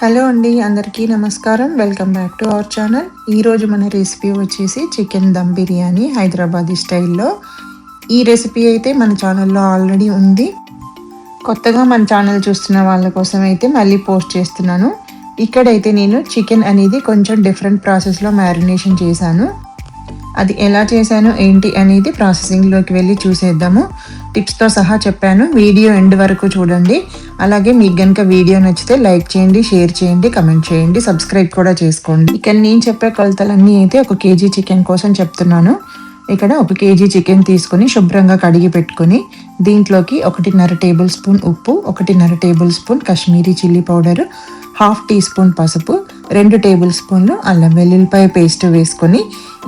Hello అండి, అందరికీ నమస్కారం. Welcome back to our channel. ఈరోజు మన రెసిపీ వచ్చేసి చికెన్ దమ్ బిర్యానీ హైదరాబాదీ స్టైల్లో. ఈ రెసిపీ అయితే మన ఛానల్లో ఆల్రెడీ ఉంది. కొత్తగా మన ఛానల్ చూస్తున్న వాళ్ళ కోసం అయితే మళ్ళీ పోస్ట్ చేస్తున్నాను. ఇక్కడైతే నేను చికెన్ అనేది కొంచెం డిఫరెంట్ ప్రాసెస్లో మ్యారినేషన్ చేశాను. అది ఎలా చేశాను ఏంటి అనేది ప్రాసెసింగ్లోకి వెళ్ళి చూసేద్దాము. టిప్స్తో సహా చెప్పాను. వీడియో ఎండ్ వరకు చూడండి. అలాగే మీకు కనుక వీడియో నచ్చితే లైక్ చేయండి, షేర్ చేయండి, కమెంట్ చేయండి, సబ్స్క్రైబ్ కూడా చేసుకోండి. ఇక్కడ నేను చెప్పే కొలతలన్నీ అయితే 1 కేజీ చికెన్ కోసం చెప్తున్నాను. ఇక్కడ 1 కేజీ చికెన్ తీసుకొని శుభ్రంగా కడిగి పెట్టుకొని దీంట్లోకి 1.5 టేబుల్ స్పూన్ ఉప్పు, 1.5 tablespoon Kashmiri chilli powder, 1/2 teaspoon పసుపు, 2 టేబుల్ స్పూన్లు అల్లం వెల్లుల్లిపాయ పేస్ట్ వేసుకొని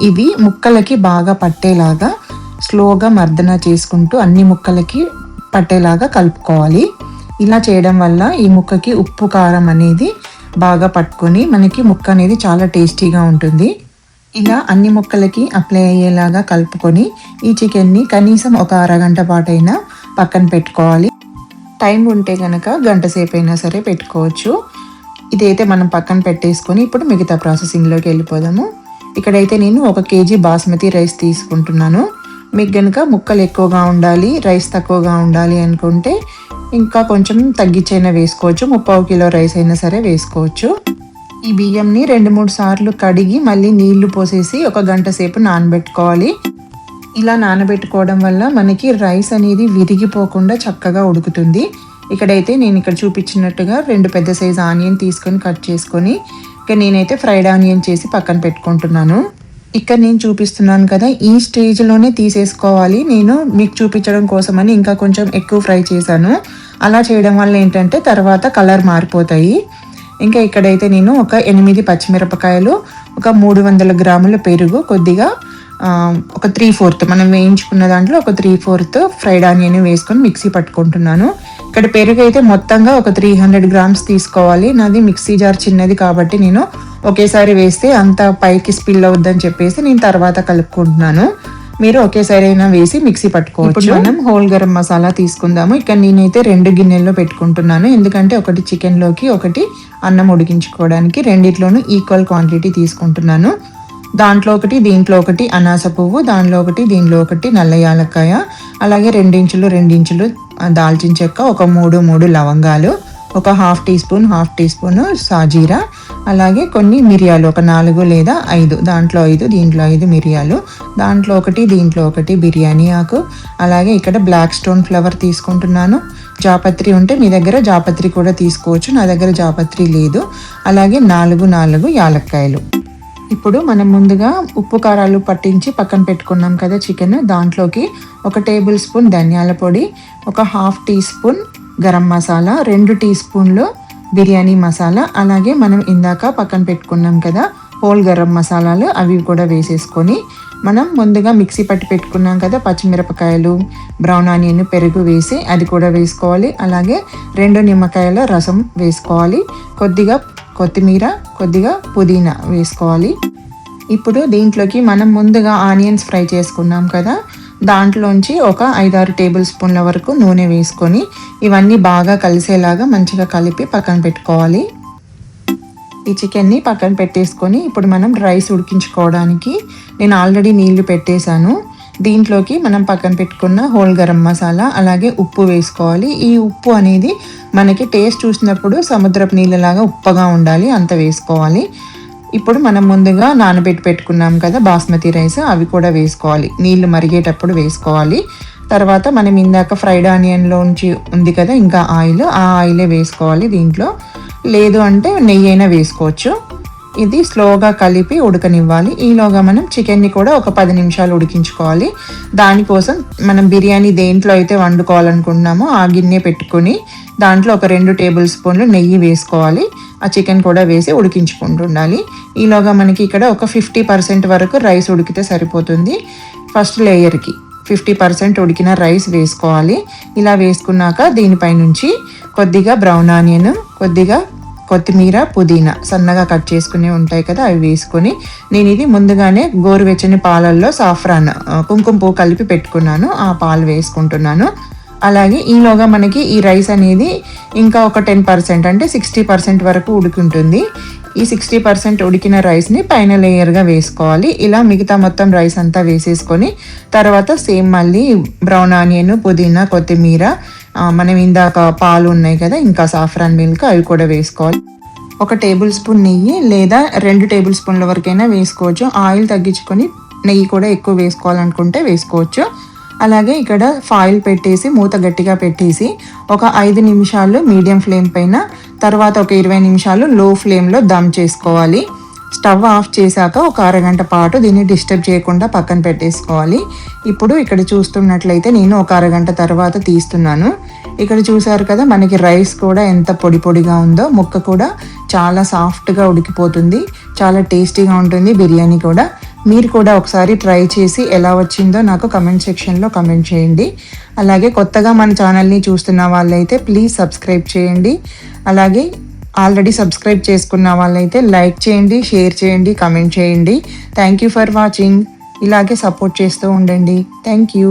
ఇవి ముక్కలకి బాగా పట్టేలాగా స్లోగా మర్దన చేసుకుంటూ అన్ని ముక్కలకి పట్టేలాగా కలుపుకోవాలి. ఇలా చేయడం వల్ల ఈ ముక్కకి ఉప్పు కారం అనేది బాగా పట్టుకొని మనకి ముక్క అనేది చాలా టేస్టీగా ఉంటుంది. ఇలా అన్ని ముక్కలకి అప్లై అయ్యేలాగా కలుపుకొని ఈ చికెన్ని కనీసం ఒక అరగంట పాటైనా పక్కన పెట్టుకోవాలి. టైం ఉంటే కనుక గంట సేపు అయినా సరే పెట్టుకోవచ్చు. ఇదైతే మనం పక్కన పెట్టేసుకొని ఇప్పుడు మిగతా ప్రాసెసింగ్లోకి వెళ్ళిపోదాము. ఇక్కడైతే నేను 1 కేజీ బాస్మతి రైస్ తీసుకుంటున్నాను. మీకు కనుక ముక్కలు ఎక్కువగా ఉండాలి, రైస్ తక్కువగా ఉండాలి అనుకుంటే ఇంకా కొంచెం తగ్గించైనా వేసుకోవచ్చు. 3/4 కిలో రైస్ అయినా సరే వేసుకోవచ్చు. ఈ బియ్యంని 2-3 సార్లు కడిగి మళ్ళీ నీళ్లు పోసేసి 1 గంట సేపు నానబెట్టుకోవాలి. ఇలా నానబెట్టుకోవడం వల్ల మనకి రైస్ అనేది విరిగిపోకుండా చక్కగా ఉడుకుతుంది. ఇక్కడైతే నేను ఇక్కడ చూపించినట్టుగా 2 పెద్ద సైజు ఆనియన్ తీసుకొని కట్ చేసుకొని ఇక నేనైతే ఫ్రైడ్ ఆనియన్ చేసి పక్కన పెట్టుకుంటున్నాను. ఇక్కడ నేను చూపిస్తున్నాను కదా, ఈ స్టేజ్లోనే తీసేసుకోవాలి. నేను మీకు చూపించడం కోసమని ఇంకా కొంచెం ఎక్కువ ఫ్రై చేశాను. అలా చేయడం వల్ల ఏంటంటే తర్వాత కలర్ మారిపోతాయి. ఇంకా ఇక్కడైతే నేను ఒక 8 పచ్చిమిరపకాయలు, ఒక 300 గ్రాముల పెరుగు, కొద్దిగా ఒక 3/4 మనం వేయించుకున్న దాంట్లో ఒక 3/4 ఫ్రైడ్ ఆనియన్ వేసుకొని మిక్సీ పట్టుకుంటున్నాను. ఇక్కడ పెరుగు అయితే మొత్తంగా ఒక 300 గ్రామ్స్ తీసుకోవాలి. నాది మిక్సీ జార్ చిన్నది కాబట్టి నేను ఒకేసారి వేస్తే అంత పైకి స్పిల్ అవుద్దని చెప్పేసి నేను తర్వాత కలుపుకుంటున్నాను. మీరు ఒకేసారి అయినా వేసి మిక్సీ పట్టుకోవచ్చు. మనం హోల్ గరం మసాలా తీసుకుందాము. ఇక్కడ నేనైతే 2 గిన్నెల్లో పెట్టుకుంటున్నాను. ఎందుకంటే ఒకటి చికెన్లోకి, ఒకటి అన్నం ఉడికించుకోవడానికి, రెండిట్లోనూ ఈక్వల్ క్వాంటిటీ తీసుకుంటున్నాను. దాంట్లో ఒకటి, దీంట్లో ఒకటి అనాస పువ్వు, దానిలో ఒకటి, దీనిలో ఒకటి నల్ల యాలక్కాయ, అలాగే 2 ఇంచులు దాల్చిన చెక్క, ఒక 3 లవంగాలు, ఒక 1/2 టీ స్పూన్ సాజీరా, అలాగే కొన్ని మిరియాలు, ఒక 4 లేదా 5, దాంట్లో 5, దీంట్లో 5 మిరియాలు, దాంట్లో ఒకటి, దీంట్లో ఒకటి బిర్యానీ ఆకు, అలాగే ఇక్కడ బ్లాక్ స్టోన్ ఫ్లవర్ తీసుకుంటున్నాను. జాపత్రి ఉంటే మీ దగ్గర జాపత్రి కూడా తీసుకోవచ్చు. నా దగ్గర జాపత్రి లేదు. అలాగే 4 యాలక్కాయలు. ఇప్పుడు మనం ముందుగా ఉప్పు కారాలు పట్టించి పక్కన పెట్టుకున్నాం కదా చికెన్, దాంట్లోకి 1 టేబుల్ స్పూన్ ధనియాల పొడి, ఒక 1/2 టీ స్పూన్ గరం మసాలా, 2 టీ స్పూన్లు బిర్యానీ మసాలా, అలాగే మనం ఇందాక పక్కన పెట్టుకున్నాం కదా హోల్ గరం మసాలాలు, అవి కూడా వేసేసుకొని మనం ముందుగా మిక్సీ పట్టి పెట్టుకున్నాం కదా పచ్చిమిరపకాయలు, బ్రౌన్ ఆనియన్, పెరుగు వేసి అది కూడా వేసుకోవాలి. అలాగే 2 నిమ్మకాయల రసం వేసుకోవాలి. కొద్దిగా కొత్తిమీర, కొద్దిగా పుదీనా వేసుకోవాలి. ఇప్పుడు దీంట్లోకి మనం ముందుగా ఆనియన్స్ ఫ్రై చేసుకున్నాం కదా, దాంట్లోంచి ఒక 5-6 టేబుల్ స్పూన్ల వరకు నూనె వేసుకొని ఇవన్నీ బాగా కలిసేలాగా మంచిగా కలిపి పక్కన పెట్టుకోవాలి. ఈ చికెన్ని పక్కన పెట్టేసుకొని ఇప్పుడు మనం రైస్ ఉడికించుకోవడానికి నేను ఆల్రెడీ నీళ్లు పెట్టేశాను. దీంట్లోకి మనం పక్కన పెట్టుకున్న హోల్ గరం మసాలా, అలాగే ఉప్పు వేసుకోవాలి. ఈ ఉప్పు అనేది మనకి టేస్ట్ చూసినప్పుడు సముద్రపు నీళ్ళలాగా ఉప్పగా ఉండాలి, అంత వేసుకోవాలి. ఇప్పుడు మనం ముందుగా పెట్టుకున్నాం కదా బాస్మతి రైస్, అవి కూడా వేసుకోవాలి. నీళ్లు మరిగేటప్పుడు వేసుకోవాలి. తర్వాత మనం ఇందాక ఫ్రైడ్ ఆనియన్లోంచి ఉంది కదా ఇంకా ఆయిల్, ఆ ఆయిలే వేసుకోవాలి. దీంట్లో లేదు అంటే నెయ్యి అయినా వేసుకోవచ్చు. ఇది స్లోగా కలిపి ఉడకనివ్వాలి. ఈలోగా మనం చికెన్ని కూడా ఒక 10 నిమిషాలు ఉడికించుకోవాలి. దానికోసం మనం బిర్యానీ దేంట్లో అయితే వండుకోవాలనుకుంటున్నామో ఆ గిన్నె పెట్టుకొని దాంట్లో ఒక 2 టేబుల్ స్పూన్లు నెయ్యి వేసుకోవాలి. ఆ చికెన్ కూడా వేసి ఉడికించుకుంటుండాలి. ఈలోగా మనకి ఇక్కడ ఒక 50% వరకు రైస్ ఉడికితే సరిపోతుంది. ఫస్ట్ లేయర్కి 50% ఉడికిన రైస్ వేసుకోవాలి. ఇలా వేసుకున్నాక దీనిపై నుంచి కొద్దిగా బ్రౌన్ ఆనియన్, కొద్దిగా కొత్తిమీర, పుదీనా సన్నగా కట్ చేసుకుని ఉంటాయి కదా, అవి వేసుకొని నేను ఇది ముందుగానే గోరువెచ్చని పాలల్లో సాఫ్రాన్, కుంకుమ పువ్వు కలిపి పెట్టుకున్నాను. ఆ పాలు వేసుకుంటున్నాను. అలాగే ఈలోగా మనకి ఈ రైస్ అనేది ఇంకా ఒక 10% అంటే 60% వరకు ఉడుకుంటుంది. ఈ 60% ఉడికిన రైస్ని పైన లేయర్గా వేసుకోవాలి. ఇలా మిగతా మొత్తం రైస్ అంతా వేసేసుకొని తర్వాత సేమ్ మళ్ళీ బ్రౌన్ ఆనియన్, పుదీనా, కొత్తిమీర, మనం ఇందాక పాలు ఉన్నాయి కదా, ఇంకా సాఫ్రాన్ మిల్క్ అవి కూడా వేసుకోవాలి. 1 టేబుల్ స్పూన్ నెయ్యి లేదా 2 టేబుల్ స్పూన్ల వరకైనా వేసుకోవచ్చు. ఆయిల్ తగ్గించుకొని నెయ్యి కూడా ఎక్కువ వేసుకోవాలనుకుంటే వేసుకోవచ్చు. అలాగే ఇక్కడ ఫాయిల్ పెట్టేసి మూత గట్టిగా పెట్టేసి ఒక 5 నిమిషాలు మీడియం ఫ్లేమ్ పైన, తర్వాత ఒక 20 నిమిషాలు లో ఫ్లేమ్లో దమ్ చేసుకోవాలి. స్టవ్ ఆఫ్ చేశాక ఒక అరగంట పాటు దీన్ని డిస్టర్బ్ చేయకుండా పక్కన పెట్టేసుకోవాలి. ఇప్పుడు ఇక్కడ చూస్తున్నట్లయితే నేను ఒక అరగంట తర్వాత తీస్తున్నాను. ఇక్కడ చూసారు కదా, మనకి రైస్ కూడా ఎంత పొడి పొడిగా ఉందో, ముక్క కూడా చాలా సాఫ్ట్గా ఉడికిపోతుంది. చాలా టేస్టీగా ఉంటుంది బిర్యానీ కూడా. మీరు కూడా ఒకసారి ట్రై చేసి ఎలా వచ్చిందో నాకు కమెంట్ సెక్షన్లో కమెంట్ చేయండి. అలాగే కొత్తగా మన ఛానల్ని చూస్తున్న వాళ్ళైతే ప్లీజ్ సబ్స్క్రైబ్ చేయండి. అలాగే ఆల్రెడీ సబ్స్క్రైబ్ చేసుకున్న వాళ్ళైతే లైక్ చేయండి, షేర్ చేయండి, కమెంట్ చేయండి. Thank you for watching. ఇలాగే సపోర్ట్ చేస్తూ ఉండండి. Thank you.